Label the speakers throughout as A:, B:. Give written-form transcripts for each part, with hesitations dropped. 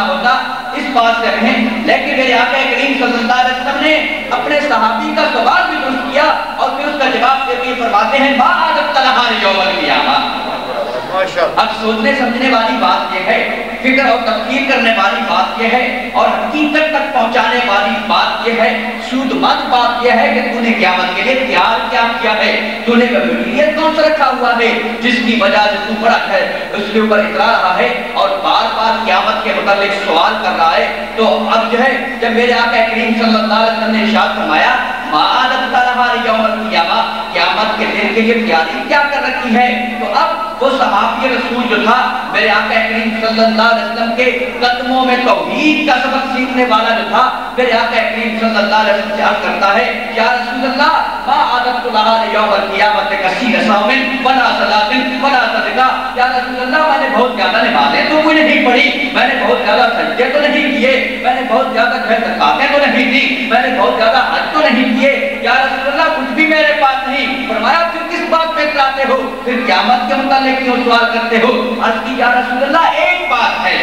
A: ہوتا اس بات سے رہیں، لیکن میرے آقا کریم صلی اللہ علیہ وسلم نے اپنے صحابی کا سوال بھی درست کیا اور پھر اس کا جواب دیتے ہوئے فرماتے ہیں ما عادت لها یوم القیامہ۔ اب سوچنے سمجھنے والی بات یہ ہے، فکر اور تفکیر کرنے والی بات یہ ہے اور حقیقت تک پہنچانے والی بات یہ ہے، سود مند بات یہ ہے کہ تو نے قیامت کے لیے تیار کیا کیا ہے، تو نے مٹیریل کون سا رکھا ہوا ہے جس کی وجہ سے تو بڑا ہے اس کے اوپر اترا رہا ہے اور بار بار قیامت کے متعلق سوال کر رہا ہے۔ تو اب جو ہے جب میرے آقا کریم صلی اللہ علیہ وسلم نے ارشاد فرمایا ما عادت لها یوم القیامہ، قیامت کے دن کے لیے تیاری کیا کر رکھی ہے، تو اب وہ صحابی رسول جو تھا میرے آقا کریم صلی اللہ علیہ وسلم کے قدموں میں توحید کا سبق سیکھنے والا جو تھا میرے آقا کریم صلی اللہ علیہ وسلم سے عرض کرتا ہے یا رسول اللہ ما عادت لها یوم القیامت کثیر صوم ولا صلاۃ ولا صدقہ، یا رسول اللہ میں نے بہت زیادہ نمازیں تو کوئی نہیں پڑھی، میں نے بہت زیادہ سجدے تو نہیں کیے، میں نے بہت زیادہ زکاتیں تو نہیں دی، میں نے بہت زیادہ حج تو نہیں کیے، یا رسول اللہ کچھ بھی میرے پاس نہیں۔ فرمایا پھر کس بات پہ اتراتے ہو، پھر قیامت کے متعلق کیوں سوال کرتے ہو؟ عرض کی یا رسول اللہ ایک بات ہے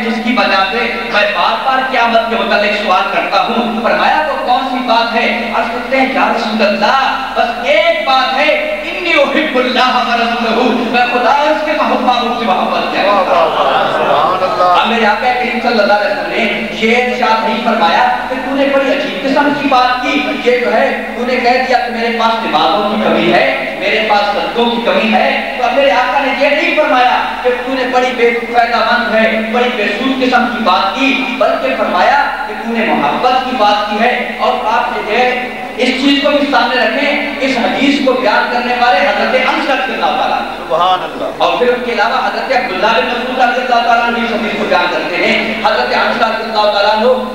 A: جس کی وجہ سے میں بار بار قیامت کے متعلق سوال کرتا ہوں۔ فرمایا وہ کون سی بات ہے؟ عرض کرتے ہیں یا رسول اللہ بس ایک بات ہے، انی احب اللہ ورسولہ، میں خدا اور اس کے محبوب سے محبت کرتا ہوں۔ اب میرے آقا کریم صلی اللہ علیہ وسلم نے یہ ارشاد نہیں فرمایا کہ تو نے بڑی عجیب قسم کی بات کی، یہ جو ہے تو نے کہہ دیا کہ میرے پاس نمازوں کی کمی ہے، میرے پاس صدقوں کی کمی ہے، تو اب میرے آقا نے یہ نہیں فرمایا کہ تو نے بڑی بے فائدہ مند ہے، بڑی بے سود قسم کی بات کی، بلکہ فرمایا کہ تو نے محبت کی بات کی ہے۔ اور آپ جو ہے اس چیز کو بھی سامنے رکھیں، اس حدیث کو بیان کرنے والے حضرت انس رضی اللہ تعالیٰ سبحان اللہ، اور پھر اس کے علاوہ حضرت عبداللہ بن مسعود رضی اللہ تعالیٰ نے اس حدیث کو بیان کرتے ہیں۔ حضرت انس رضی اللہ تعالیٰ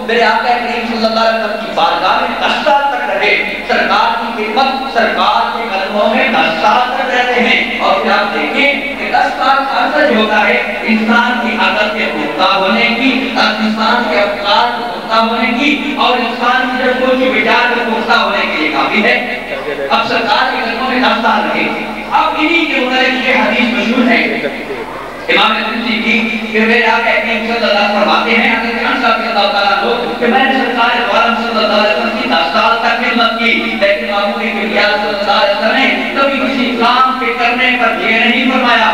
A: میرے آقا کریم صلی اللہ علیہ وسلم کی بارگاہ میں 10 سال تک رہے، سرکار کی خدمت سرکار کے قدموں میں 10 سال تک رہتے ہیں۔ اور پھر آپ دیکھیں کہ 10 سال عرصہ جو ہوتا ہے انسان کی عقل کے پختہ ہونے کی، انسان کے افکار کے پختہ ہونے کی اور انسان کی جو سوچ وچار کے پختہ ہونے کے لیے کافی ہے۔ اب سرکار کے قدموں میں 10 سال رہے، اب انہی کے متعلق یہ حدیث مشہور ہے امام ترمذی کی کہ میرے آقا کریم صلی اللہ علیہ وسلم فرماتے ہیں حضرت انس رضی اللہ تعالیٰ عنہ کہ میں نے سرکار دو عالم صلی اللہ علیہ وسلم کی 10 سال تک خدمت کی، لیکن معمول کبریا صلی اللہ علیہ وسلم نے کبھی کسی کام کے کرنے پر یہ نہیں فرمایا،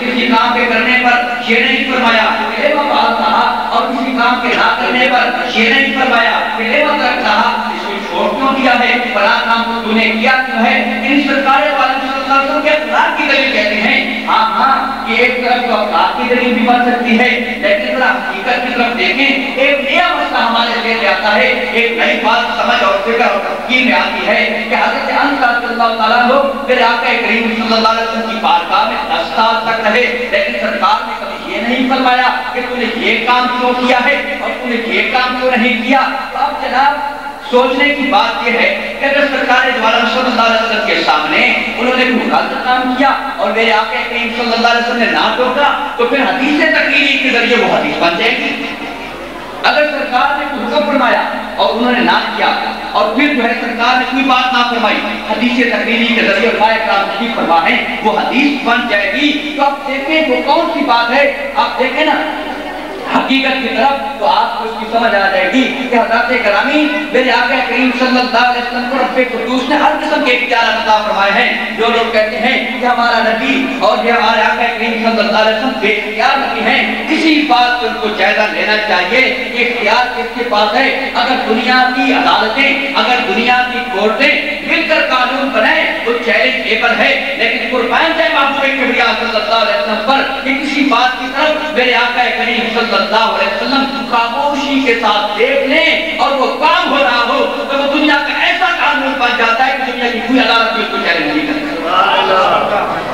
A: کسی کام کے کرنے پر یہ نہیں فرمایا کہ اے وبال کہا، اور کسی کام کے نہ کرنے پر یہ نہیں فرمایا کہ اے وبال کہا، اس کو چھوڑ کیوں دیا ہے، فلاں کام کو تو نے کیا کیوں ہے۔ ان سرکار دو عالم صلی اللہ علیہ وسلم کے اخلاق کی دلیل کہتے ہیں ہاں یہ ایک طرف تو اخلاق کی دلیل بھی بن سکتی ہے، لیکن ذرا حقیقت کی طرف دیکھیں، ایک نیا مسئلہ ہمارے ذہن آتا ہے، ایک نئی بات سمجھ اور فکر اور تفکیر میں آتی ہے کہ حضرت انس رضی اللہ تعالیٰ عنہ میرے آقا کریم صلی اللہ علیہ وسلم کی بارگاہ میں 10 سال تک رہے، لیکن سرکار نے کبھی یہ نہیں فرمایا کہ تو نے یہ کام کیوں کیا ہے اور تو نے یہ کام کیوں نہیں کیا۔ تو اب جناب سوچنے کی بات یہ ہے کہ اگر سرکار دو عالم صلی اللہ علیہ وسلم کے سامنے انہوں نے کوئی غلط کام کیا اور میرے آقا کریم صلی اللہ علیہ وسلم نے نہ ٹوکا تو پھر حدیث تقریری کے ذریعے وہ حدیث بن جائے گی۔ اگر سرکار نے کوئی حکم فرمایا اور انہوں نے نہ کیا اور پھر جو ہے سرکار نے کوئی بات نہ فرمائی، حدیث تقریری کے ذریعے علماء کرام نہیں فرمائے وہ حدیث بن جائے گی۔ تو آپ دیکھیں وہ کون سی بات ہے، آپ دیکھیں نا حقیقت کی طرف تو آپ کو اس کی سمجھ آ جائے گی کہ حضرت گرامی میرے آقا کریم صلی اللہ علیہ وسلم کو رب قدوس نے ہر قسم کے اختیارات عطا فرمائے ہیں۔ جو لوگ کہتے ہیں کہ ہمارا نبی اور یہ ہمارے آقا کریم صلی اللہ علیہ وسلم بے اختیار نبی ہیں، کسی بات سے ان کو جائزہ لینا چاہیے کہ اختیار کس کے پاس ہے۔ اگر دنیا کی عدالتیں، اگر دنیا کی کورٹیں مل کر قانون بنائیں وہ چیلنجیبل ہے، لیکن قربان جائے محبوب کبریا صلی اللہ علیہ وسلم پر کہ کسی بات کی طرف میرے آقا کریم صلی اللہ علیہ وسلم خاموشی کے ساتھ دیکھ لیں اور وہ کام ہو رہا ہو تو وہ دنیا کا ایسا قانون بن جاتا ہے کہ دنیا کی کوئی عدالت بھی اس کو چیلنج نہیں کر سکتی۔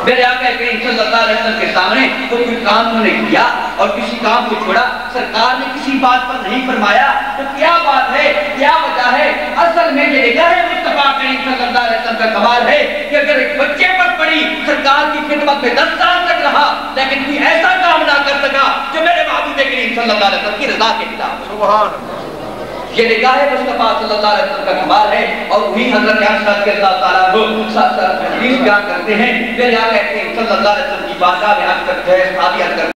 A: میرے آقا کریم صلی اللہ علیہ وسلم کے سامنے کوئی کام انہوں نے کیا اور کسی کام کو چھوڑا، سرکار نے کسی بات پر نہیں فرمایا تو کیا بات ہے، کیا وجہ ہے؟ اصل میں یہ نگاہ مصطفیٰ کریم صلی اللہ علیہ وسلم کا کمال ہے کہ اگر ایک بچے پر پڑی سرکار کی خدمت میں 10 سال تک رہا لیکن کوئی ایسا کام نہ کر سکا جو میرے محبوب کریم صلی اللہ علیہ وسلم کی رضا کے خلاف۔ سبحان اللہ، یہ نگاہ مصطفیٰ صلی اللہ علیہ وسلم کا کمال ہے۔ اور وہی حضرت انس رضی اللہ تعالیٰ عنہ ساتھ حدیث بیان کرتے ہیں میرے آقا کریم صلی اللہ علیہ وسلم کی بارگاہ میں آ کر جو ہے صحابی عرض کرتے